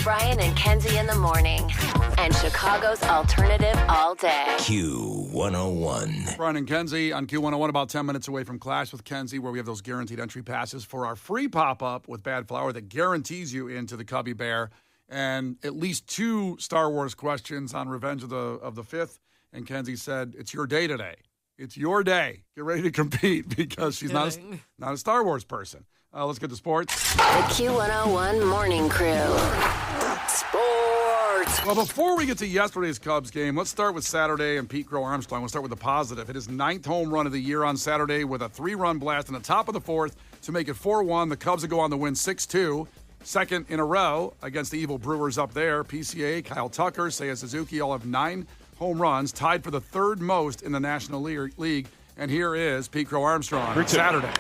Brian and Kenzie in the morning. And Chicago's alternative all day. Q101. Brian and Kenzie on Q101, about 10 minutes away from Clash with Kenzie, where we have those guaranteed entry passes for our free pop-up with Bad Flower that guarantees you into the Cubby Bear. And at least 2 Star Wars questions on Revenge of the Fifth. And Kenzie said, it's your day today. It's your day. Get ready to compete because she's not a Star Wars person. Let's get to sports. The Q101 Morning Crew. Sports. Well, before we get to yesterday's Cubs game, let's start with Saturday and Pete Crow Armstrong. We'll start with the positive. Hit his 9th home run of the year on Saturday with a 3-run blast in the top of the 4th to make it 4-1. The Cubs will go on to win 6-2. Second in a row against the evil Brewers up there. PCA, Kyle Tucker, Seiya Suzuki all have 9 home runs, tied for the 3rd most in the National League. And here is Pete Crow Armstrong on Saturday.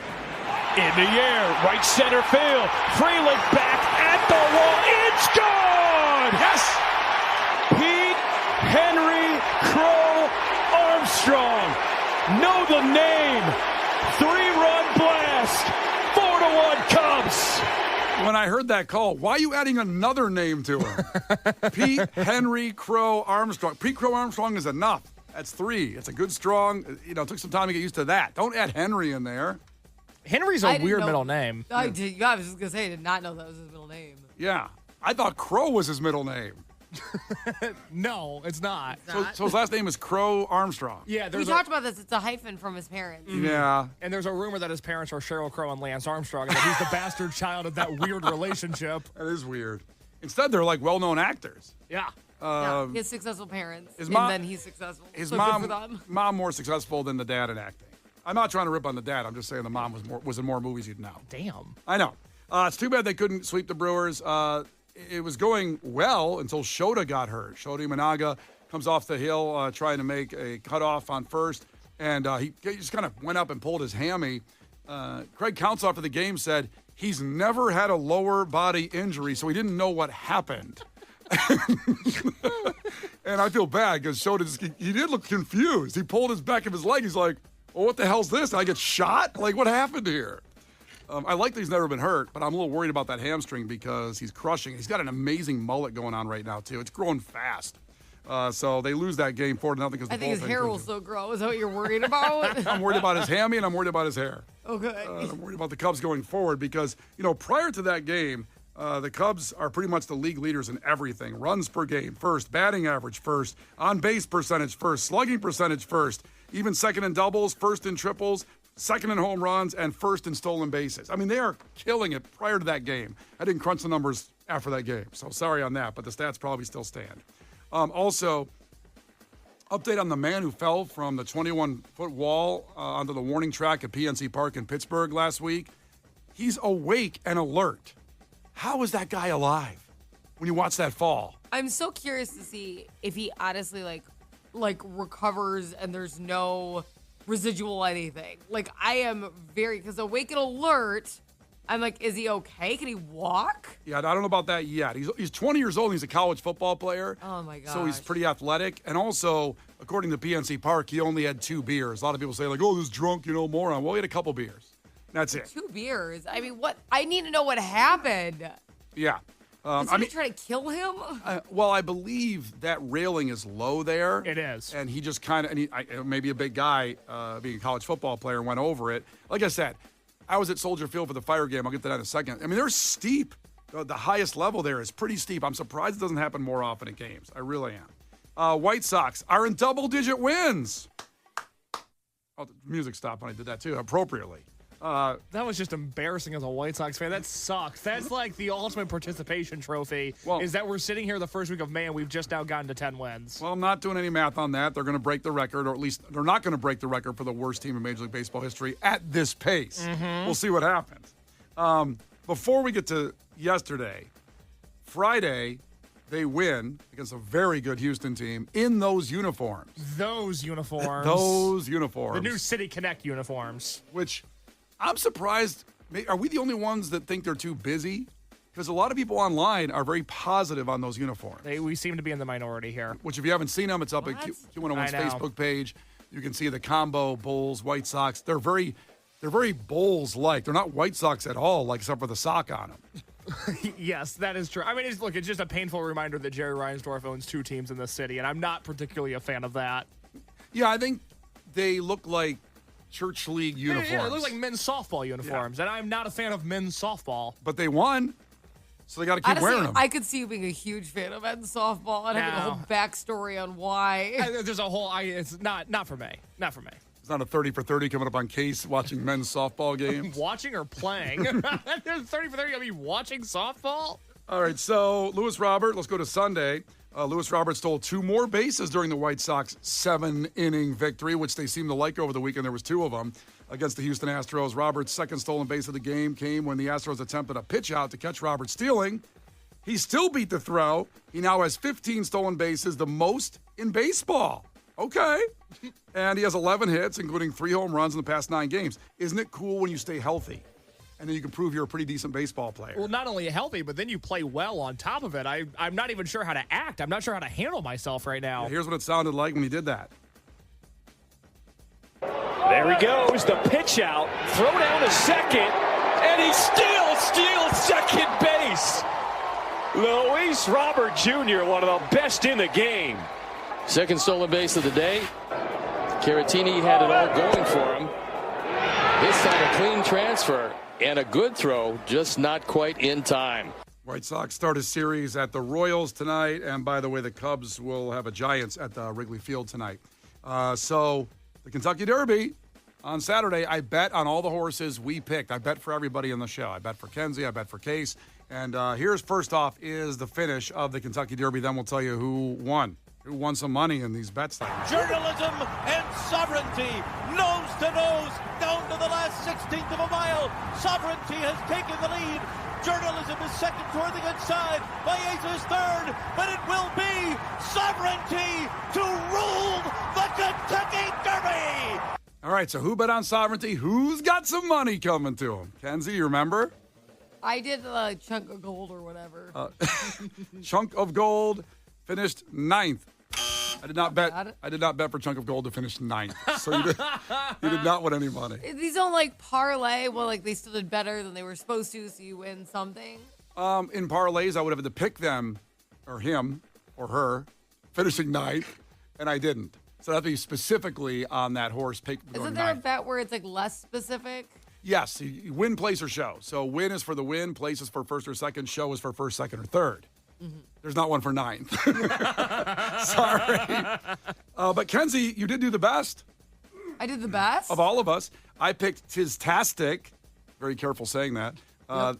In the air, right center field. Freeland back at the wall. It's gone! Yes! Pete Henry Crow Armstrong. Know the name. 3-run blast. 4-1 Cubs. When I heard that call, why are you adding another name to him? Pete Henry Crow Armstrong. Pete Crow Armstrong is enough. That's 3. It's a good, strong, it took some time to get used to that. Don't add Henry in there. Henry's a weird middle name. I was just going to say, I did not know that was his middle name. Yeah. I thought Crow was his middle name. No, it's not. So his last name is Crow Armstrong. Yeah, We talked about this. It's a hyphen from his parents. Yeah. And there's a rumor that his parents are Sheryl Crow and Lance Armstrong, and that he's the bastard child of that weird relationship. That is weird. Instead, they're like well-known actors. Yeah. Yeah, he has successful parents, his and mom- then he's successful. His so good for them. mom more successful than the dad in acting. I'm not trying to rip on the dad. I'm just saying the mom was in more movies you'd know. Damn. I know. It's too bad they couldn't sweep the Brewers. It was going well until Shota got hurt. Shota Imanaga comes off the hill trying to make a cutoff on first, and he just kind of went up and pulled his hammy. Craig Counsell after the game said he's never had a lower body injury, so he didn't know what happened. And I feel bad because Shota he did look confused. He pulled his back of his leg. He's like, well, what the hell's this? Did I get shot? Like, what happened here? I like that he's never been hurt, but I'm a little worried about that hamstring because he's crushing. He's got an amazing mullet going on right now, too. It's growing fast. So they lose that game 4-0 because I think his hair will still grow. Is that what you're worried about? I'm worried about his hammy, and I'm worried about his hair. Okay. I'm worried about the Cubs going forward because, prior to that game, the Cubs are pretty much the league leaders in everything. Runs per game, first. Batting average, first. On-base percentage, first. Slugging percentage, first. Even second in doubles, first in triples, second in home runs, and first in stolen bases. I mean, they are killing it prior to that game. I didn't crunch the numbers after that game, so sorry on that, but the stats probably still stand. Also, update on the man who fell from the 21-foot wall onto the warning track at PNC Park in Pittsburgh last week. He's awake and alert. How is that guy alive when you watch that fall? I'm so curious to see if he honestly like recovers and there's no residual anything. Like, I am because awake and alert, I'm like, is he okay? Can he walk? Yeah, I don't know about that yet. He's 20 years old and he's a college football player. Oh my gosh. So he's pretty athletic. And also, according to PNC Park, he only had 2 beers. A lot of people say, like, oh, this drunk, moron. Well, he had a couple beers. That's it. 2 beers? I mean, what? I need to know what happened. Yeah. Did somebody try to kill him? Well, I believe that railing is low there. It is. And he just kind of, maybe a big guy, being a college football player, went over it. Like I said, I was at Soldier Field for the Fire game. I'll get to that in a second. I mean, they're steep. The highest level there is pretty steep. I'm surprised it doesn't happen more often at games. I really am. White Sox are in double-digit wins. Oh, the music stopped when I did that, too, appropriately. That was just embarrassing as a White Sox fan. That sucks. That's like the ultimate participation trophy, is that we're sitting here the first week of May and we've just now gotten to 10 wins. Well, I'm not doing any math on that. They're going to break the record, or at least they're not going to break the record for the worst team in Major League Baseball history at this pace. Mm-hmm. We'll see what happens. Before we get to yesterday, Friday, they win against a very good Houston team in those uniforms. Those uniforms. Those uniforms. The new City Connect uniforms. Which I'm surprised. Are we the only ones that think they're too busy? Because a lot of people online are very positive on those uniforms. We seem to be in the minority here. Which, if you haven't seen them, it's up at Q101's Facebook page. You can see the combo Bulls, White Sox. They're very Bulls-like. They're not White Sox at all, like except for the sock on them. Yes, that is true. I mean, it's just a painful reminder that Jerry Reinsdorf owns 2 teams in this city, and I'm not particularly a fan of that. Yeah, I think they look like church league uniforms. Yeah, they look like men's softball uniforms, and I'm not a fan of men's softball. But they won, so they got to keep wearing them. I could see you being a huge fan of men's softball and having a whole backstory on why. There's a whole. It's not for me. Not for me. It's not a 30 for 30 coming up on Case watching men's softball games. Watching or playing? There's 30 for 30. I mean, watching softball? All right, so Lewis Robert, let's go to Sunday. Lewis Robert stole 2 more bases during the White Sox 7-inning victory, which they seemed to like over the weekend. There was 2 of them against the Houston Astros. Robert's second stolen base of the game came when the Astros attempted a pitch out to catch Robert stealing. He still beat the throw. He now has 15 stolen bases, the most in baseball. Okay. And he has 11 hits, including 3 home runs in the past 9 games. Isn't it cool when you stay healthy? And then you can prove you're a pretty decent baseball player. Well, not only healthy, but then you play well on top of it. I'm not even sure how to act. I'm not sure how to handle myself right now. Yeah, here's what it sounded like when he did that. There he goes, the pitch out, throw down to second, and he still steals second base. Luis Robert Jr., one of the best in the game. Second stolen base of the day. Caratini had it all going for him. This time a clean transfer and a good throw, just not quite in time. White Sox start a series at the Royals tonight. And by the way, the Cubs will have a Giants at Wrigley Field tonight. So the Kentucky Derby on Saturday, I bet on all the horses we picked. I bet for everybody in the show. I bet for Kenzie. I bet for Case. And here's first off is the finish of the Kentucky Derby. Then we'll tell you who won. Who won some money in these bets? Journalism and sovereignty, nose to nose, down to the last 16th of a mile. Sovereignty has taken the lead. Journalism is second toward the inside. Baez is third, but it will be sovereignty to rule the Kentucky Derby. All right, so who bet on sovereignty? Who's got some money coming to him? Kenzie, you remember? I did a chunk of gold or whatever. Chunk of gold finished 9th. I did not bet for Chunk of Gold to finish 9th. So you did not win any money. These don't like parlay. Well, like they still did better than they were supposed to, so you win something. In parlays, I would have had to pick them, or him, or her, finishing 9th, and I didn't. So that'd be specifically on that horse pick. Isn't there a bet where it's like less specific? Yes, you win, place, or show. So win is for the win, place is for first or second, show is for first, second, or third. Mm-hmm. There's not one for 9th. Sorry. But Kenzie, you did do the best. I did the best? Of all of us. I picked Tistastic. Very careful saying that. Yep.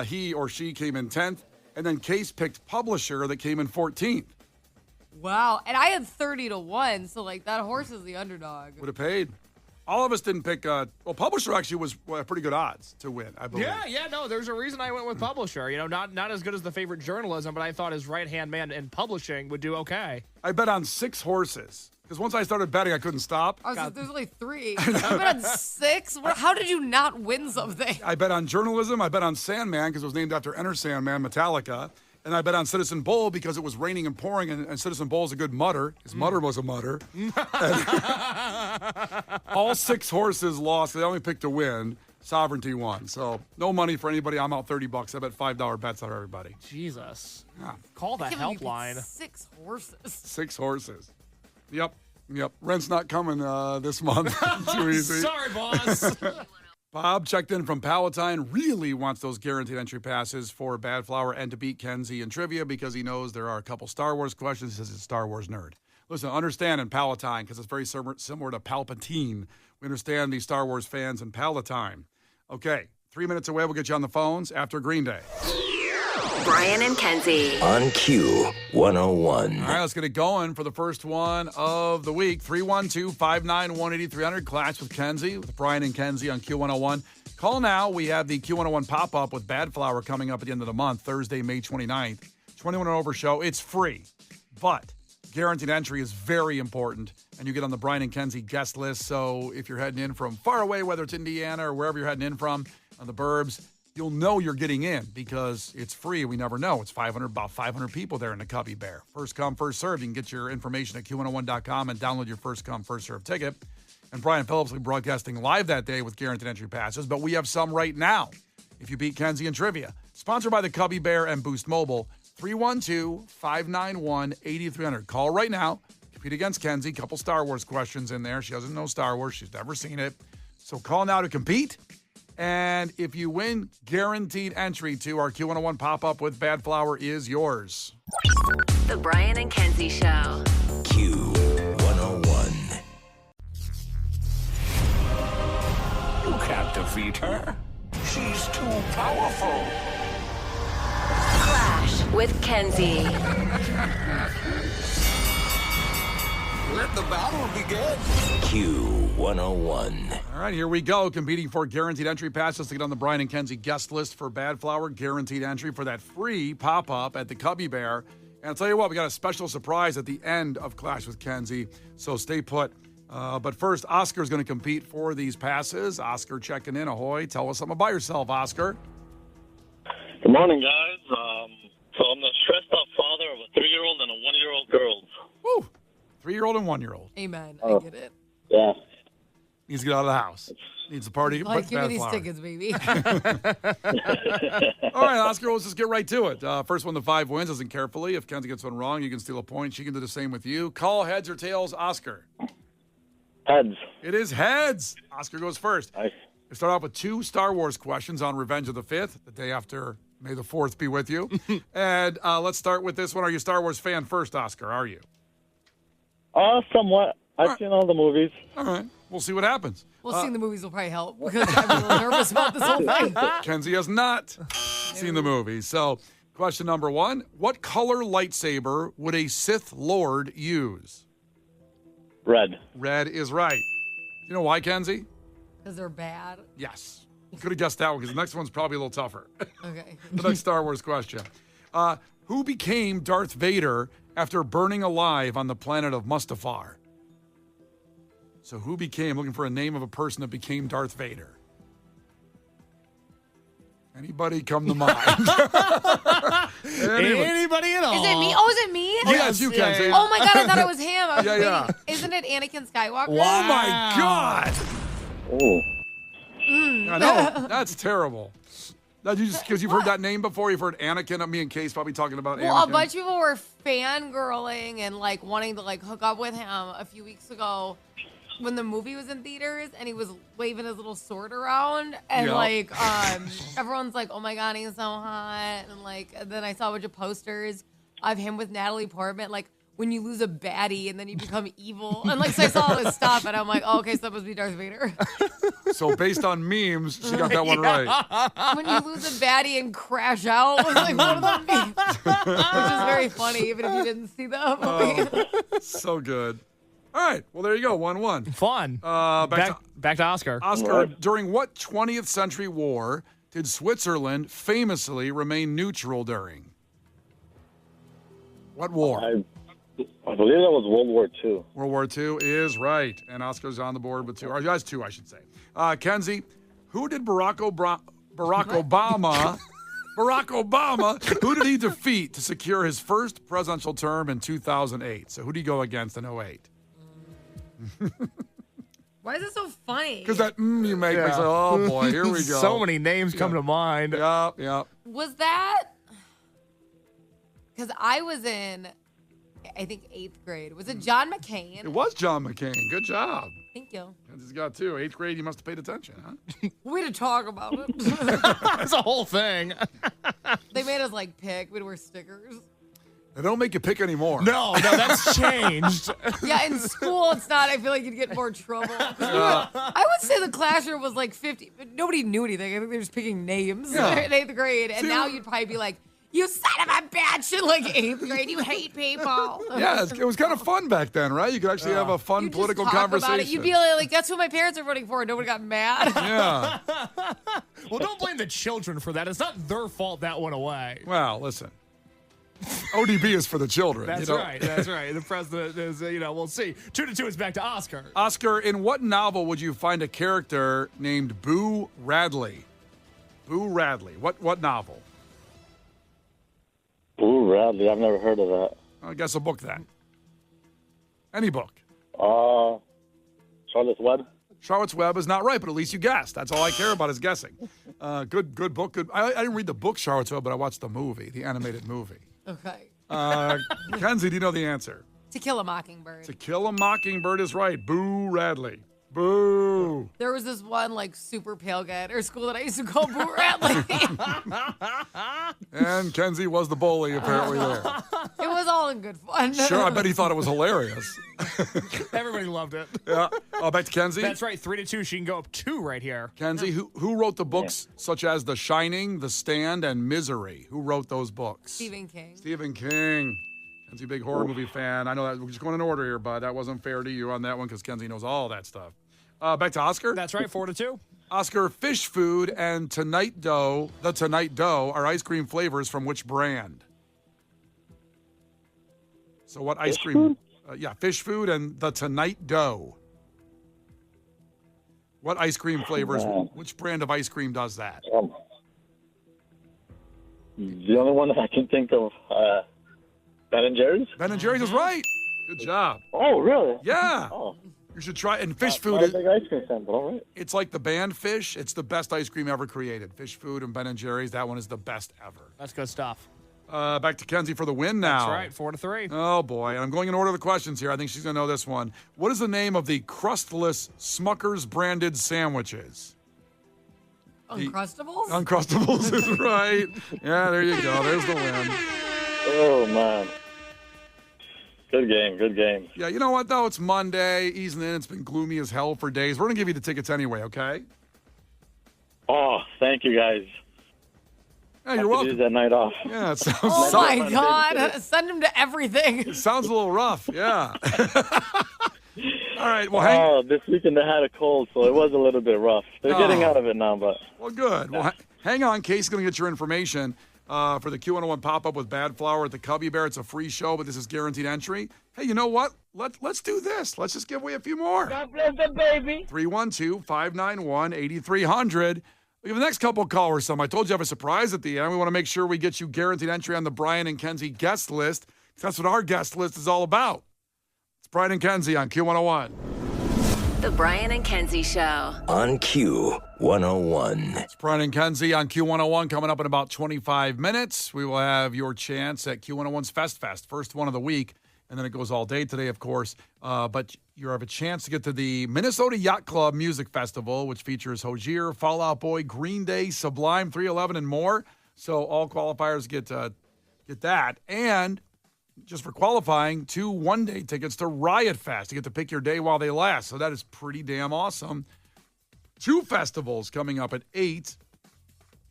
He or she came in 10th. And then Case picked Publisher that came in 14th. Wow. And I had 30-1, so like that horse is the underdog. Would have paid. All of us didn't pick. Publisher actually was pretty good odds to win, I believe. Yeah, no, there's a reason I went with Publisher. You know, not as good as the favorite journalism, but I thought his right-hand man in publishing would do okay. I bet on 6 horses. Because once I started betting, I couldn't stop. There's only 3. I bet on 6? How did you not win something? I bet on journalism. I bet on Sandman because it was named after Enter Sandman, Metallica. And I bet on Citizen Bull because it was raining and pouring, and Citizen Bull is a good mutter. His mutter was a mutter. All 6 horses lost. They only picked to win. Sovereignty won. So no money for anybody. I'm out $30. I bet $5 bets on everybody. Jesus. Yeah. Call the helpline. 6 horses. 6 horses. Yep. Rent's not coming this month. Too easy. Sorry, boss. Bob checked in from Palatine, really wants those guaranteed entry passes for Bad Flower and to beat Kenzie in trivia because he knows there are a couple Star Wars questions. He says he's a Star Wars nerd. Listen, understand in Palatine, because it's very similar to Palpatine, we understand these Star Wars fans in Palatine. Okay, 3 minutes away, we'll get you on the phones after Green Day. Brian and Kenzie. On Q101. All right, let's get it going for the first one of the week. 312-591-8300. Clash with Kenzie, with Brian and Kenzie on Q101. Call now. We have the Q101 pop-up with Bad Flower coming up at the end of the month, Thursday, May 29th. 21 and over show. It's free, but guaranteed entry is very important, and you get on the Brian and Kenzie guest list. So if you're heading in from far away, whether it's Indiana or wherever you're heading in from, on the burbs, you'll know you're getting in because it's free. We never know. It's about 500 people there in the Cubby Bear. First come, first serve. You can get your information at Q101.com and download your first come, first serve ticket. And Brian Phillips will be broadcasting live that day with guaranteed entry passes, but we have some right now. if you beat Kenzie in trivia. Sponsored by the Cubby Bear and Boost Mobile. 312-591-8300. Call right now. Compete against Kenzie. Couple Star Wars questions in there. She doesn't know Star Wars. She's never seen it. So call now to compete. And if you win, guaranteed entry to our Q101 pop-up with Bad Flower is yours. The Brian and Kenzie Show. Q101. You can't defeat her. She's too powerful. Clash with Kenzie. Let the battle begin. Q101. All right, here we go. Competing for guaranteed entry passes to get on the Brian and Kenzie guest list for Bad Flower. Guaranteed entry for that free pop-up at the Cubby Bear. And I'll tell you what, we got a special surprise at the end of Clash with Kenzie, so stay put. But first, Oscar's going to compete for these passes. Oscar checking in. Ahoy. Tell us something about yourself, Oscar. Good morning, guys. So I'm the stressed-out father of a 3-year-old and a 1-year-old girl. Woo! 3-year-old and 1-year-old. Amen. I get it. Yeah. Needs to get out of the house. Needs a party. Like, but give me Bad these Flower. tickets, baby. All right, Oscar, let's just get right to it. First one to 5 wins. Listen carefully. If Kenzie gets one wrong, you can steal a point. She can do the same with you. Call heads or tails, Oscar. Heads. It is heads. Oscar goes first. Nice. We start off with 2 Star Wars questions on Revenge of the 5th, the day after May the 4th be with you. And let's start with this one. Are you a Star Wars fan first, Oscar? Are you? Somewhat. I've seen all the movies. All right. We'll see what happens. Well, seeing the movies will probably help because I'm a little nervous about this whole thing. Kenzie has not seen the movie. So, question number 1. What color lightsaber would a Sith Lord use? Red. Red is right. You know why, Kenzie? Because they're bad. Yes. You could have guessed that one because the next one's probably a little tougher. Okay. The next Star Wars question. Who became Darth Vader after burning alive on the planet of Mustafar? So who became, looking for a name of a person that became Darth Vader? Anybody come to mind? Anybody at all? Is it me? Oh, is it me? Oh, yeah, it's you, Kenzie. Oh my God, I thought it was him. I was Yeah. thinking, isn't it Anakin Skywalker? Oh, my God. Oh. I know. That's terrible. That you just because you've heard that name before, you've heard Anakin. Me and Case probably talking about Well, Anakin. a bunch of people were fangirling and like wanting to like hook up with him a few weeks ago when the movie was in theaters and he was waving his little sword around and Yeah. like everyone's like, oh my God, he's so hot. And like and then I saw a bunch of posters of him with Natalie Portman, like when you lose a baddie and then you become evil. And like so I saw all this stuff and I'm like, oh, okay, so that must be Darth Vader. So based on memes, she got that one right. When you lose a baddie and crash out was like one of the memes. Which is very funny, even if you didn't see the movie. So good. All right. Well, there you go. 1-1. Fun. Back to Oscar. Oscar, during what 20th century war did Switzerland famously remain neutral during? What war? I believe that was World War II. World War II is right. And Oscar's on the board with 2. Or that's 2, I should say. Kenzie, who did Barack Obama, who did he defeat to secure his first presidential term in 2008? So who did he go against in 2008? Why is it so funny? Because that you make me say, oh boy, here we go. So many names come to mind. Yeah. Was that because I was in, I think, 8th grade. Was it John McCain? It was John McCain. Good job. Thank you. Kenzie's got 2. 8th grade, you must have paid attention, huh? Way to talk about it. It's a whole thing. They made us like pick. We'd wear stickers. They don't make you pick anymore. No, that's changed. Yeah, in school it's not. I feel like you'd get more trouble. I would say the classroom was like 50, but nobody knew anything. I think they were just picking names in 8th grade. And now you'd probably be like, you son of a bitch in like 8th grade. You hate people. Yeah, it was kind of fun back then, right? You could actually have a fun You just political talk conversation. about it. You'd be like, that's who my parents are voting for. And nobody got mad. Yeah. Well, don't blame the children for that. It's not their fault that went away. Well, listen. ODB is for the children. That's right. That's right. The president is, we'll see. 2-2 is back to Oscar. Oscar, in what novel would you find a character named Boo Radley? Boo Radley. What novel? Boo Radley. I've never heard of that. I guess a book then. Any book. Charlotte's Web. Charlotte's Web is not right, but at least you guessed. That's all I care about is guessing. Good book. Good. I didn't read the book Charlotte's Web, but I watched the movie, the animated movie. Okay. Kenzie, do you know the answer? To Kill a Mockingbird. To Kill a Mockingbird is right. Boo Radley. Boo. There was this one like super pale guy at our school that I used to call Boo Radley. And Kenzie was the bully apparently there. It was all in good fun. Sure, I bet he thought it was hilarious. Everybody loved it. Yeah. Back to Kenzie. That's right, 3-2. She can go up 2 right here. Kenzie, who wrote the books such as The Shining, The Stand, and Misery? Who wrote those books? Stephen King. Stephen King. Kenzie, big horror movie fan. I know that we're just going in order here, but that wasn't fair to you on that one because Kenzie knows all that stuff. Back to Oscar. That's right, 4-2. Oscar, fish food and Tonight Dough, the Tonight Dough, are ice cream flavors from which brand? So what ice cream? Fish food and the Tonight Dough. What ice cream flavors? Which brand of ice cream does that? The only one that I can think of, Ben & Jerry's. Ben & Jerry's is right. Good job. Oh, really? Yeah. Oh. You should try. And fish food. Not a big ice cream fan, but all right. It's like the band Fish. It's the best ice cream ever created. Fish food and Ben & Jerry's. That one is the best ever. That's good stuff. Back to Kenzie for the win now. That's right, 4-3. Oh, boy. And I'm going in order of the questions here. I think she's going to know this one. What is the name of the crustless Smucker's branded sandwiches? Uncrustables? Uncrustables is right. Yeah, there you go. There's the win. Oh, man. Good game, good game. Yeah, you know what, though? It's Monday, easing in. It's been gloomy as hell for days. We're going to give you the tickets anyway, okay? Oh, thank you, guys. Yeah, you're welcome. Use that night off. Yeah, it sounds Oh, my God. Send him to everything. It sounds a little rough, yeah. All right, well, this weekend I had a cold, so it was a little bit rough. They're getting out of it now, but... Well, good. Well, hang on. Casey's going to get your information for the Q101 pop-up with Bad Flower at the Cubby Bear. It's a free show, but this is guaranteed entry. Hey, you know what? Let's do this. Let's just give away a few more. God bless the baby. 312-591-8300. We have the next couple callers. I told you I have a surprise at the end. We want to make sure we get you guaranteed entry on the Brian and Kenzie guest list. That's what our guest list is all about. It's Brian and Kenzie on Q101. The Brian and Kenzie Show. On Q101. It's Brian and Kenzie on Q101 coming up in about 25 minutes. We will have your chance at Q101's Fest, first one of the week. And then it goes all day today, of course. But you have a chance to get to the Minnesota Yacht Club Music Festival, which features Hozier, Fall Out Boy, Green Day, Sublime, 311, and more. So all qualifiers get that. And just for qualifying, 2 one-day tickets to Riot Fest. You get to pick your day while they last. So that is pretty damn awesome. 2 festivals coming up at 8.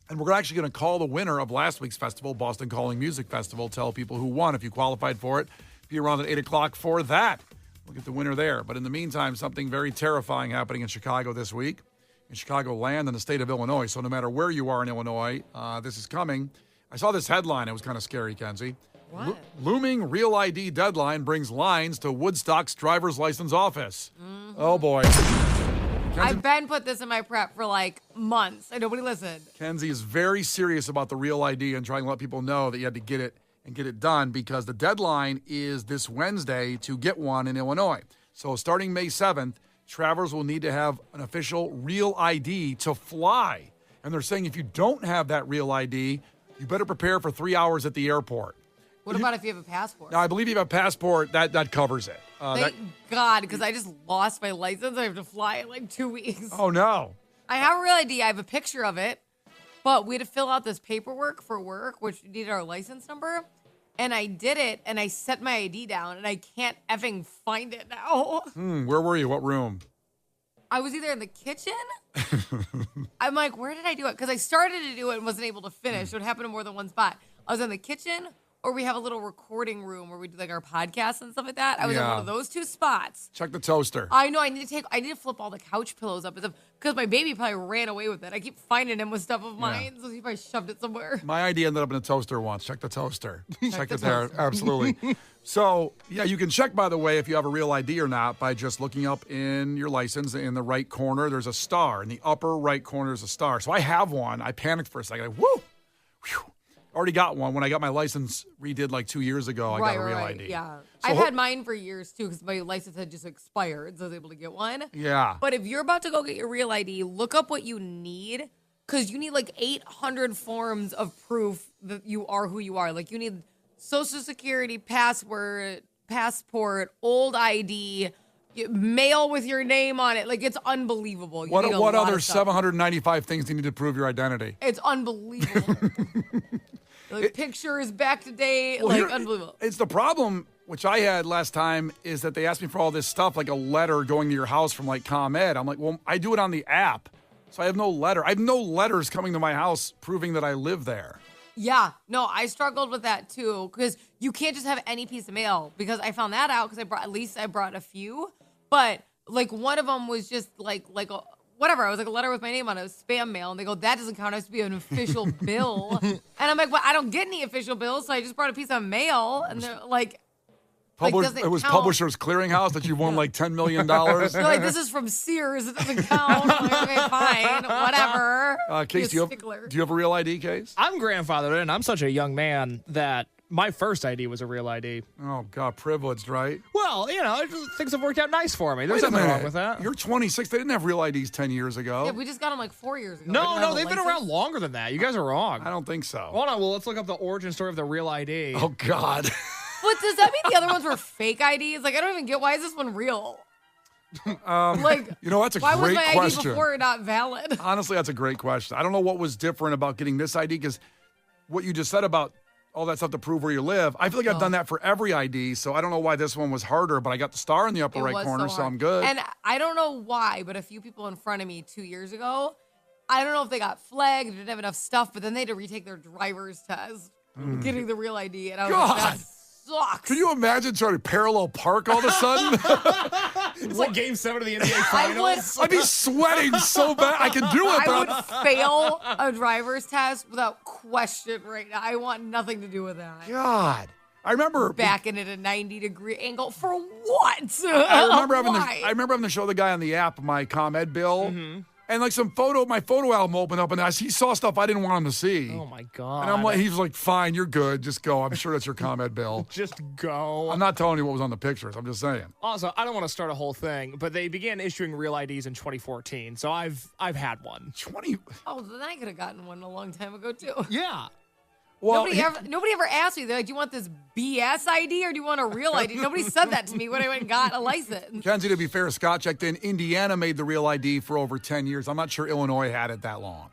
And we're actually going to call the winner of last week's festival, Boston Calling Music Festival, tell people who won if you qualified for it. Be around at 8 o'clock for that. We'll get the winner there. But in the meantime, something very terrifying happening in Chicago this week, in Chicagoland and the state of Illinois. So no matter where you are in Illinois, this is coming. I saw this headline. It was kind of scary, Kenzie. What? Looming Real ID deadline brings lines to Woodstock's driver's license office. Mm-hmm. Oh, boy. I've been put this in my prep for like months, and nobody listened. Kenzie is very serious about the Real ID and trying to let people know that you had to get it and get it done because the deadline is this Wednesday to get one in Illinois. So starting May 7th, travelers will need to have an official Real ID to fly. And they're saying if you don't have that Real ID, you better prepare for 3 hours at the airport. What about if you have a passport? Now, I believe you have a passport, that covers it. Thank God, because I just lost my license. I have to fly in like 2 weeks. Oh, no. I have a Real ID. I have a picture of it. But we had to fill out this paperwork for work, which needed our license number. And I did it, and I set my ID down, and I can't effing find it now. Where were you? What room? I was either in the kitchen. I'm like, where did I do it? Because I started to do it and wasn't able to finish. So it happened in more than one spot. I was in the kitchen, or we have a little recording room where we do like our podcasts and stuff like that. I was in one of those 2 spots. Check the toaster. I know. I need to flip all the couch pillows up and stuff because my baby probably ran away with it. I keep finding him with stuff of mine, so he probably shoved it somewhere. My ID ended up in a toaster once. Check the toaster. Check it there. Absolutely. So, yeah, you can check, by the way, if you have a Real ID or not by just looking up in your license in the right corner. There's a star. In the upper right corner is a star. So I have one. I panicked for a second. Woo! Whew. Already got one. When I got my license redid like 2 years ago, I got a real ID. Yeah. So I've had mine for years, too, because my license had just expired, so I was able to get one. Yeah. But if you're about to go get your real ID, look up what you need, because you need like 800 forms of proof that you are who you are. Like, you need Social Security, passport, old ID, mail with your name on it. Like, it's unbelievable. What other 795 things do you need to prove your identity? It's unbelievable. Pictures back to date, unbelievable. It's the problem, which I had last time, is that they asked me for all this stuff, like a letter going to your house from like ComEd. I'm like, well, I do it on the app, so I have no letter. I have no letters coming to my house proving that I live there. Yeah, no, I struggled with that too, because you can't just have any piece of mail, because I found that out because I brought a few, but like one of them was just like whatever. I was like a letter with my name on it, was spam mail, and they go, that doesn't count. It has to be an official bill. And I'm like, well, I don't get any official bills, so I just brought a piece of mail, and they're like, it was Publishers Clearinghouse that you won like $10 million. They're like, this is from Sears. It doesn't count. I'm like, okay, fine, whatever. Case, do you have a real ID, Case? I'm grandfathered in. I'm such a young man that my first ID was a real ID. Oh, God, privileged, right? Well, things have worked out nice for me. There's nothing wrong with that. You're 26. They didn't have real IDs 10 years ago. Yeah, we just got them like 4 years ago. No, they've been around longer than that. You guys are wrong. I don't think so. Hold on, well, let's look up the origin story of the real ID. Oh, God. But does that mean the other ones were fake IDs? Like, I don't even get, why is this one real? That's a why great was my question. ID before not valid? Honestly, that's a great question. I don't know what was different about getting this ID, because what you just said about all that stuff to prove where you live, I feel like I've done that for every ID, so I don't know why this one was harder, but I got the star in the upper right corner, so I'm good. And I don't know why, but a few people in front of me 2 years ago, I don't know if they got flagged, didn't have enough stuff, but then they had to retake their driver's test, getting the real ID, and I was like, that sucks. Can you imagine trying to parallel park all of a sudden? It's like Game 7 of the NBA Finals. I'd be sweating so bad. I can do it, I would fail a driver's test without question right now. I want nothing to do with that. God. I remember backing at a 90-degree angle for what? I remember having to show the guy on the app my ComEd bill. Mm-hmm. And like my photo album opened up, and he saw stuff I didn't want him to see. Oh my God. And I'm like, he's like, fine, you're good. Just go. I'm sure that's your ComEd bill. Just go. I'm not telling you what was on the pictures. I'm just saying. Also, I don't want to start a whole thing, but they began issuing real IDs in 2014, so I've had one. Oh, then I could have gotten one a long time ago too. Yeah. Well, nobody ever asked me. They're like, do you want this BS ID or do you want a real ID? Nobody said that to me when I went and got a license. Kenzie, to be fair, Scott checked in. Indiana made the real ID for over 10 years. I'm not sure Illinois had it that long.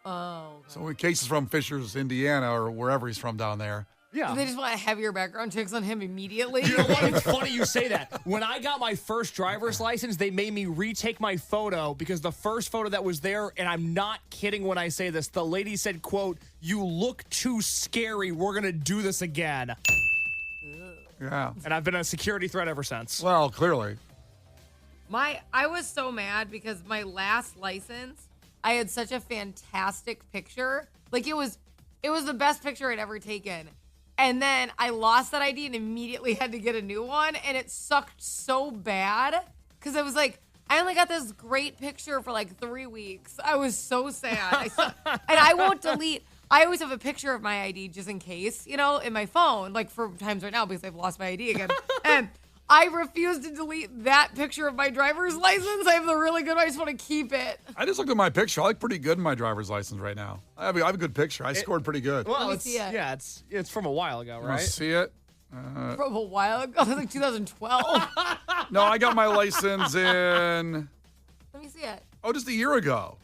Oh. Okay. So in cases from Fishers, Indiana, or wherever he's from down there. Yeah. They just want heavier background checks on him immediately. You know what? It's funny you say that. When I got my first driver's license, they made me retake my photo because the first photo that was there, and I'm not kidding when I say this, the lady said, quote, "You look too scary. We're going to do this again." Yeah. And I've been a security threat ever since. Well, clearly. I was so mad because my last license, I had such a fantastic picture. Like it was the best picture I'd ever taken. And then I lost that ID and immediately had to get a new one. And it sucked so bad because I was like, I only got this great picture for like 3 weeks. I was so sad. And I won't delete. I always have a picture of my ID just in case, in my phone, like for times right now because I've lost my ID again. And I refuse to delete that picture of my driver's license. I have the really good one. I just want to keep it. I just looked at my picture. I look pretty good in my driver's license right now. I have a good picture. I scored pretty good. Well, Let me see it. Yeah, it's from a while ago, right? See it? From a while ago, like 2012. No, I got my license in. Let me see it. Oh, just a year ago.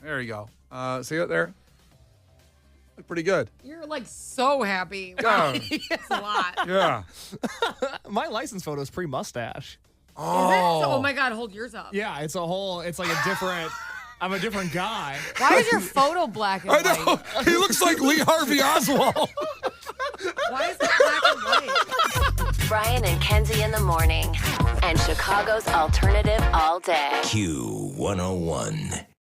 There you go. See it there? Look pretty good. You're like so happy. Wow. It's a lot. Yeah. My license photo is pre-mustache. Oh. Is it? Oh my God, hold yours up. Yeah, it's like a different. I'm a different guy. Why is your photo black and white? I know. He looks like Lee Harvey Oswald. Why is it black and white? Brian and Kenzie in the morning. And Chicago's alternative all day. Q101.